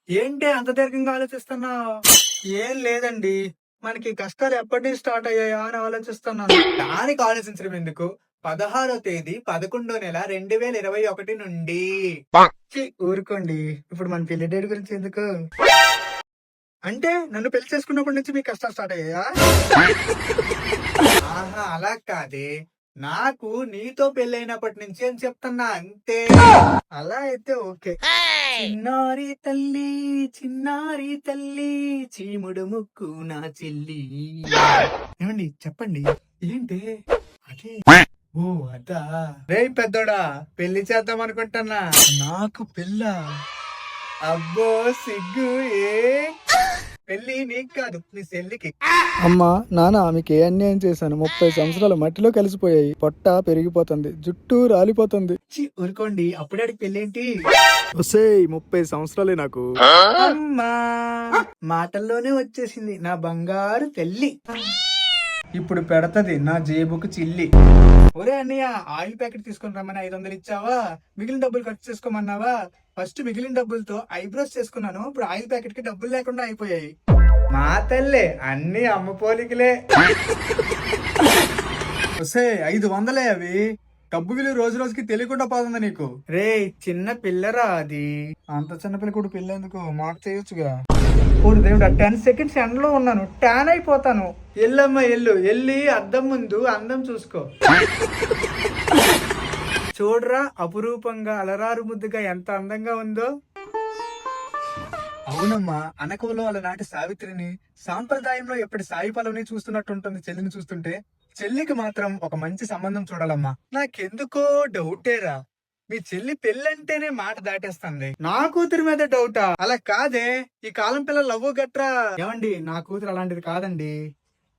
ఏంటి అంత దీర్ఘంగా ఆలోచిస్తున్నావు? ఏం లేదండి. మనకి కష్టాలు ఎప్పటి నుంచి స్టార్ట్ అయ్యాయా అని ఆలోచిస్తున్నాను. దానికి ఆలోచించడం ఎందుకు? 16వ తేదీ 11వ నెల 2021 నుండి. ఊరుకోండి. ఇప్పుడు మన పెళ్లి డేట్ గురించి ఎందుకు? అంటే నన్ను పెళ్లి చేసుకున్నప్పటి నుంచి మీకు కష్టాలు స్టార్ట్ అయ్యాయా? ఆహా, అలా కాదే. నాకు నీతో పెళ్ళైనప్పటి నుంచి అని చెప్తున్నా అంతే. అలా అయితే ఓకే. చిన్నారి తల్లి చిన్నారి తల్లి చీముడు ముక్కు నా చెల్లి. ఏమండి చెప్పండి. ఏంటి అదే? ఓ అదా. రే పెద్దోడా, పెళ్లి చేద్దాం అనుకుంటున్నా. నాకు పెళ్ళా? అబ్బో సిగ్గు. ఏ పెళ్లి నీకు కాదు, నీ చెల్లికి. అమ్మా నాన్న మీకు ఏ అన్యాయం చేశాను? 30 సంవత్సరాలు మట్టిలో కలిసిపోయాయి. పొట్ట పెరిగిపోతుంది, జుట్టు రాలిపోతుంది. ఊరుకోండి, అప్పుడాడికి పెళ్ళేంటి? ఒసేయ్ 30 సంవత్సరాలే నాకు. అమ్మా మాటల్లోనే వచ్చేసింది నా బంగారు తల్లి. ఇప్పుడు పెడతది నా జేబుకు చిల్లి. ఒరే అన్నయ్య, ఆయిల్ ప్యాకెట్ తీసుకొని రమ్మని 500 ఇచ్చావా? మిగిలిన డబ్బులు ఖర్చు చేసుకోమన్నావా? ఫస్ట్ మిగిలిన డబ్బులతో ఐబ్రోస్ చేసుకున్నాను. ఇప్పుడు ఆయిల్ ప్యాకెట్ కి డబ్బులు లేకుండా అయిపోయాయి. మా తల్లే అన్ని అమ్మ పోలికలే. వస్తే 500 అవి. డబ్బు విలువ రోజు రోజుకి తెలియకుండా పోతుంది నీకు. రే చిన్న పిల్లరా అది. అంత చిన్న పిల్ల కూడా పెళ్ళేందుకు? మాకు చేయొచ్చుగా. ఇప్పుడు దేవుడా 10 సెకండ్స్ ఎండలో ఉన్నాను, ట్యాన్ అయిపోతాను. ఎల్లమ్మ ఎల్లు, ఎల్లి అద్దం ముందు అందం చూసుకో. చూడరా అపురూపంగా అలరారు ముద్దుగా ఎంత అందంగా ఉందో. అవునమ్మా, అనకవలో అలనాటి సావిత్రిని, సాంప్రదాయంలో ఎప్పటి సాయి పల్లవిని చూస్తున్నట్టుంటుంది చెల్లిని చూస్తుంటే. చెల్లికి మాత్రం ఒక మంచి సంబంధం చూడాలమ్మా. నాకెందుకో డౌటేరా. మీ చెల్లి పెళ్ళంటేనే మాట దాటేస్తుంది. నా కూతురి మీద డౌటా? అలా కాదే, ఈ కాలం పిల్లలు లవ్వు గట్రా. ఏమండి, నా కూతురు అలాంటిది కాదండి.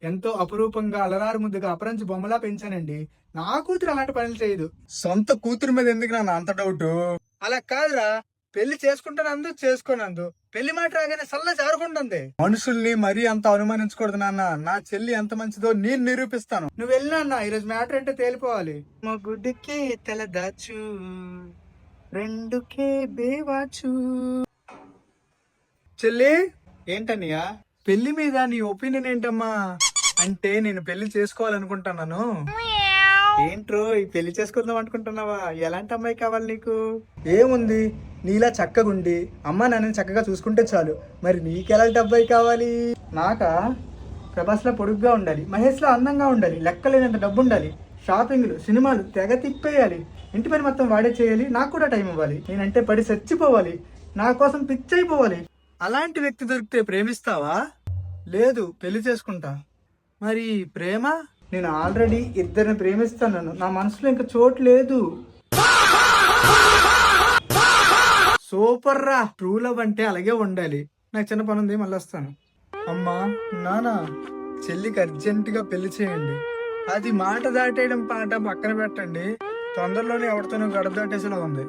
ఎంతో అపురూపంగా అలరారు ముద్దుగా అపరంచి బొమ్మలా పెంచానండి. నా కూతురు అలాంటి పనులు చేయదు. సొంత కూతురు మీద ఎందుకు నాన్న అంత డౌట్? అలా కాదురా, పెళ్లి చేసుకుంటానందు చేసుకోనందు పెళ్లి మాట రాగానే సల్ల జారుకుంటుంది. మనుషుల్ని మరీ అంత అనుమానించకూడదు నాన్న. నా చెల్లి ఎంత మంచిదో నేను నిరూపిస్తాను. నువ్వు వెళ్ళినా ఈరోజు మ్యాటర్ ఏంటో తేలిపోవాలి. మా గుడ్డుకే తెల దాచు, రెండుకే బేవాచు. చెల్లి ఏంటన్నయ్యా? పెళ్లి మీద నీ ఒపీనియన్ ఏంటమ్మా? అంటే నేను పెళ్లి చేసుకోవాలనుకుంటున్నాను. ఏంట్రో ఈ పెళ్లి చేసుకుందాం అనుకుంటున్నావా? ఎలాంటి అమ్మాయి కావాలి నీకు? ఏముంది, నీలా చక్కగుండి అమ్మా నాన్నని చక్కగా చూసుకుంటే చాలు. మరి నీకెలాంటి అబ్బాయి కావాలి? నాకా ప్రభాస్ లో పొడుగ్గా ఉండాలి, మహేష్ లో అందంగా ఉండాలి, లెక్కలేనంత డబ్బు ఉండాలి, షాపింగ్లు సినిమాలు తెగ తిప్పేయాలి, ఇంటి పని మొత్తం వాడే చేయాలి, నాకు కూడా టైం ఇవ్వాలి, నేనంటే పడి చచ్చిపోవాలి, నా కోసం పిచ్చైపోవాలి. అలాంటి వ్యక్తి దొరికితే ప్రేమిస్తావా? లేదు, పెళ్లి చేసుకుంటా. మరి ప్రేమ? నేను ఆల్రెడీ ఇద్దరిని ప్రేమిస్తాను. నా మనసులో ఇంకా చోటు లేదు. సూపర్ రా. ట్రూ లవ్ అంటే అలాగే ఉండాలి. నాకు చిన్న పని ఉంది, మళ్ళీ వస్తాను. అమ్మా నానా, చెల్లికి అర్జెంట్ గా పెళ్లి చేయండి. అది మాట దాటేయడం పాట పక్కన పెట్టండి. తొందరలోనే ఎవరితోనో గడప దాటేసేలా ఉంది.